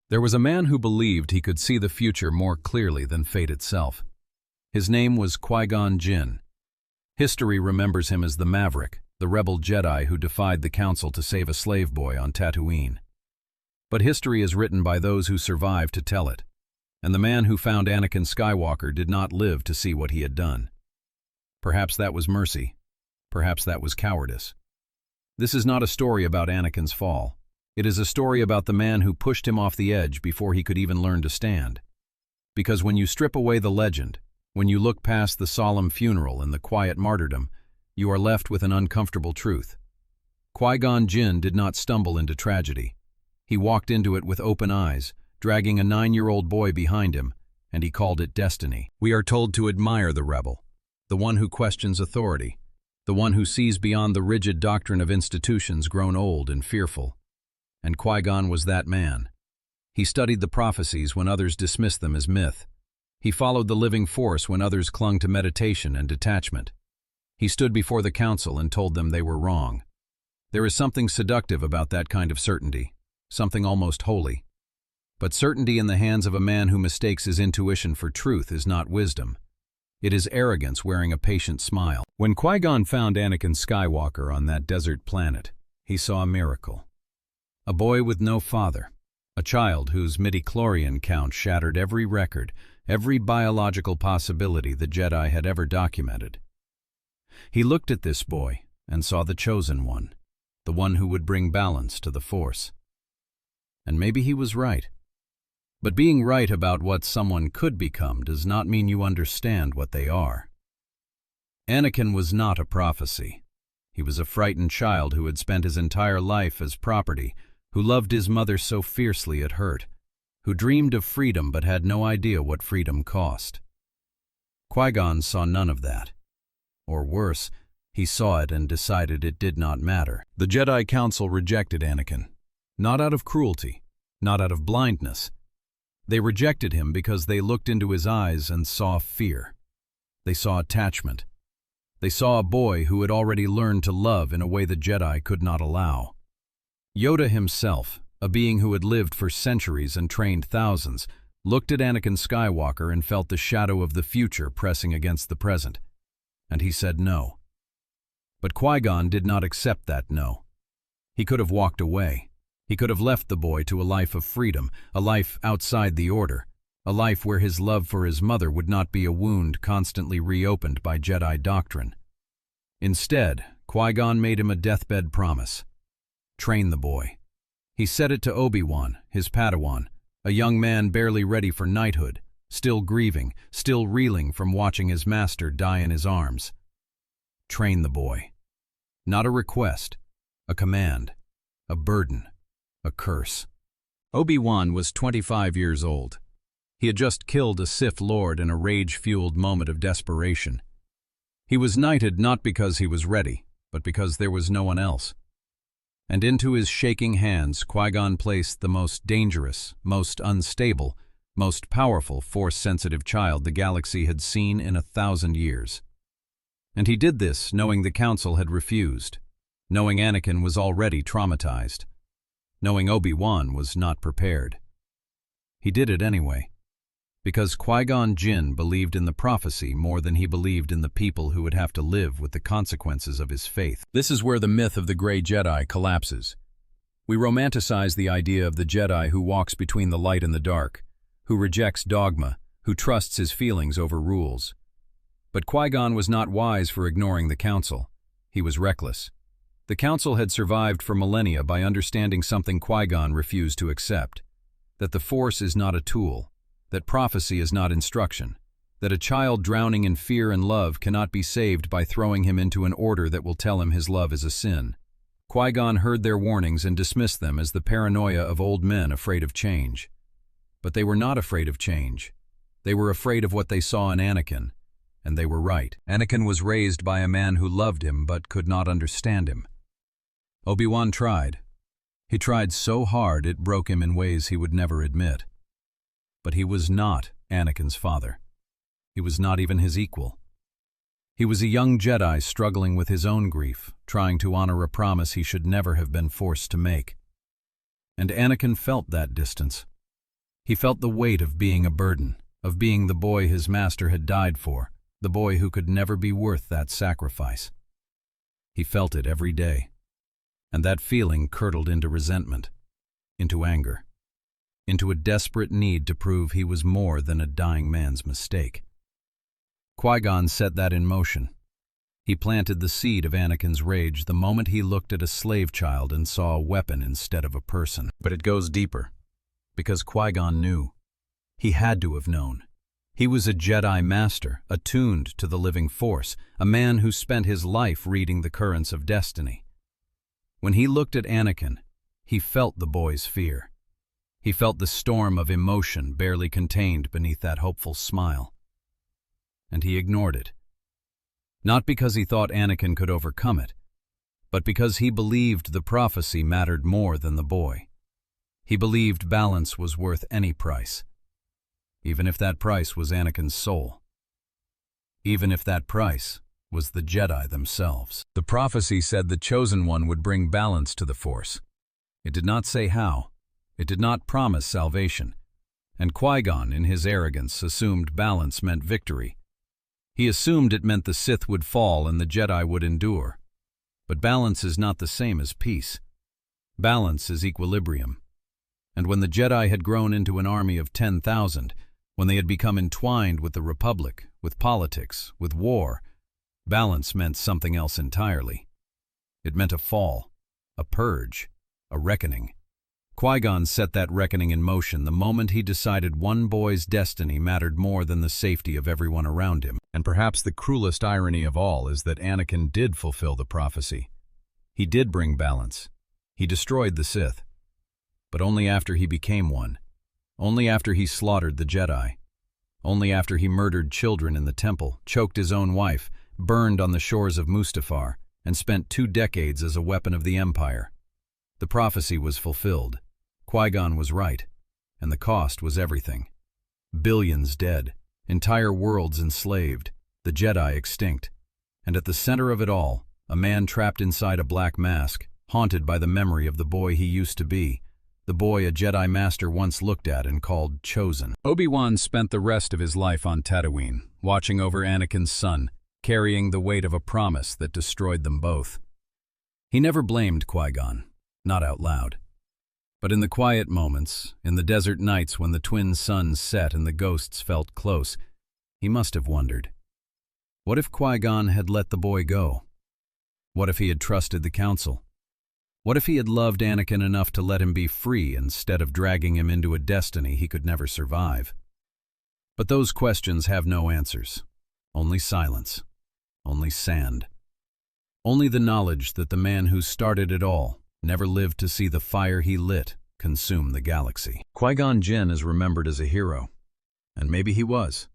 There was a man who believed he could see the future more clearly than fate itself. His name was Qui-Gon Jinn. History remembers him as the Maverick, the rebel Jedi who defied the Council to save a slave boy on Tatooine. But history is written by those who survive to tell it, and the man who found Anakin Skywalker did not live to see what he had done. Perhaps that was mercy. Perhaps that was cowardice. This is not a story about Anakin's fall. It is a story about the man who pushed him off the edge before he could even learn to stand. Because when you strip away the legend, when you look past the solemn funeral and the quiet martyrdom, you are left with an uncomfortable truth. Qui-Gon Jinn did not stumble into tragedy. He walked into it with open eyes, dragging a 9-year-old boy behind him, and he called it destiny. We are told to admire the rebel, the one who questions authority, the one who sees beyond the rigid doctrine of institutions grown old and fearful. And Qui-Gon was that man. He studied the prophecies when others dismissed them as myth. He followed the living force when others clung to meditation and detachment. He stood before the Council and told them they were wrong. There is something seductive about that kind of certainty, something almost holy. But certainty in the hands of a man who mistakes his intuition for truth is not wisdom. It is arrogance wearing a patient smile. When Qui-Gon found Anakin Skywalker on that desert planet, he saw a miracle. A boy with no father, a child whose midichlorian count shattered every record, every biological possibility the Jedi had ever documented. He looked at this boy and saw the chosen one, the one who would bring balance to the Force. And maybe he was right. But being right about what someone could become does not mean you understand what they are. Anakin was not a prophecy. He was a frightened child who had spent his entire life as property, who loved his mother so fiercely it hurt, who dreamed of freedom but had no idea what freedom cost. Qui-Gon saw none of that. Or worse, he saw it and decided it did not matter. The Jedi Council rejected Anakin, not out of cruelty, not out of blindness. They rejected him because they looked into his eyes and saw fear. They saw attachment. They saw a boy who had already learned to love in a way the Jedi could not allow. Yoda himself, a being who had lived for centuries and trained thousands, looked at Anakin Skywalker and felt the shadow of the future pressing against the present. And he said no. But Qui-Gon did not accept that no. He could have walked away. He could have left the boy to a life of freedom, a life outside the Order, a life where his love for his mother would not be a wound constantly reopened by Jedi doctrine. Instead, Qui-Gon made him a deathbed promise. Train the boy. He said it to Obi-Wan, his Padawan, a young man barely ready for knighthood, still grieving, still reeling from watching his master die in his arms. Train the boy. Not a request, a command, a burden, a curse. Obi-Wan was 25 years old. He had just killed a Sith Lord in a rage-fueled moment of desperation. He was knighted not because he was ready, but because there was no one else. And into his shaking hands Qui-Gon placed the most dangerous, most unstable, most powerful Force-sensitive child the galaxy had seen in 1,000 years. And he did this knowing the Council had refused, knowing Anakin was already traumatized, knowing Obi-Wan was not prepared. He did it anyway, because Qui-Gon Jinn believed in the prophecy more than he believed in the people who would have to live with the consequences of his faith. This is where the myth of the Grey Jedi collapses. We romanticize the idea of the Jedi who walks between the light and the dark, who rejects dogma, who trusts his feelings over rules. But Qui-Gon was not wise for ignoring the Council. He was reckless. The Council had survived for millennia by understanding something Qui-Gon refused to accept, that the Force is not a tool, that prophecy is not instruction, that a child drowning in fear and love cannot be saved by throwing him into an order that will tell him his love is a sin. Qui-Gon heard their warnings and dismissed them as the paranoia of old men afraid of change. But they were not afraid of change. They were afraid of what they saw in Anakin, and they were right. Anakin was raised by a man who loved him but could not understand him. Obi-Wan tried. He tried so hard it broke him in ways he would never admit. But he was not Anakin's father. He was not even his equal. He was a young Jedi struggling with his own grief, trying to honor a promise he should never have been forced to make. And Anakin felt that distance. He felt the weight of being a burden, of being the boy his master had died for, the boy who could never be worth that sacrifice. He felt it every day, and that feeling curdled into resentment, into anger, into a desperate need to prove he was more than a dying man's mistake. Qui-Gon set that in motion. He planted the seed of Anakin's rage the moment he looked at a slave child and saw a weapon instead of a person. But it goes deeper, because Qui-Gon knew. He had to have known. He was a Jedi Master, attuned to the living Force, a man who spent his life reading the currents of destiny. When he looked at Anakin, he felt the boy's fear. He felt the storm of emotion barely contained beneath that hopeful smile. And he ignored it. Not because he thought Anakin could overcome it, but because he believed the prophecy mattered more than the boy. He believed balance was worth any price. Even if that price was Anakin's soul. Even if that price was the Jedi themselves. The prophecy said the Chosen One would bring balance to the Force. It did not say how. It did not promise salvation. And Qui-Gon, in his arrogance, assumed balance meant victory. He assumed it meant the Sith would fall and the Jedi would endure. But balance is not the same as peace. Balance is equilibrium. And when the Jedi had grown into an army of 10,000, when they had become entwined with the Republic, with politics, with war, balance meant something else entirely. It meant a fall, a purge, a reckoning. Qui-Gon set that reckoning in motion the moment he decided one boy's destiny mattered more than the safety of everyone around him. And perhaps the cruelest irony of all is that Anakin did fulfill the prophecy. He did bring balance. He destroyed the Sith. But only after he became one. Only after he slaughtered the Jedi. Only after he murdered children in the temple, choked his own wife, burned on the shores of Mustafar, and spent 2 decades as a weapon of the Empire. The prophecy was fulfilled. Qui-Gon was right, and the cost was everything. Billions dead, entire worlds enslaved, the Jedi extinct, and at the center of it all, a man trapped inside a black mask, haunted by the memory of the boy he used to be, the boy a Jedi Master once looked at and called chosen. Obi-Wan spent the rest of his life on Tatooine, watching over Anakin's son, carrying the weight of a promise that destroyed them both. He never blamed Qui-Gon, not out loud. But in the quiet moments, in the desert nights when the twin suns set and the ghosts felt close, he must have wondered. What if Qui-Gon had let the boy go? What if he had trusted the Council? What if he had loved Anakin enough to let him be free instead of dragging him into a destiny he could never survive? But those questions have no answers. Only silence. Only sand. Only the knowledge that the man who started it all never lived to see the fire he lit consume the galaxy. Qui-Gon Jinn is remembered as a hero. And maybe he was.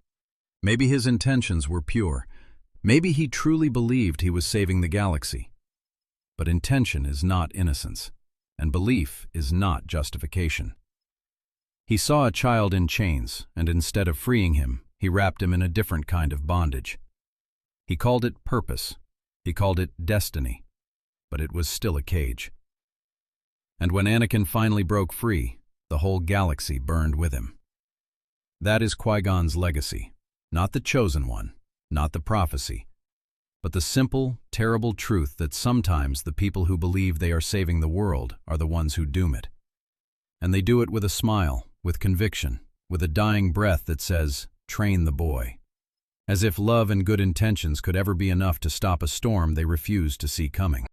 Maybe his intentions were pure. Maybe he truly believed he was saving the galaxy. But intention is not innocence, and belief is not justification. He saw a child in chains, and instead of freeing him, he wrapped him in a different kind of bondage. He called it purpose. He called it destiny. But it was still a cage. And when Anakin finally broke free, the whole galaxy burned with him. That is Qui-Gon's legacy. Not the Chosen One, not the prophecy, but the simple, terrible truth that sometimes the people who believe they are saving the world are the ones who doom it. And they do it with a smile, with conviction, with a dying breath that says, "Train the boy." As if love and good intentions could ever be enough to stop a storm they refuse to see coming.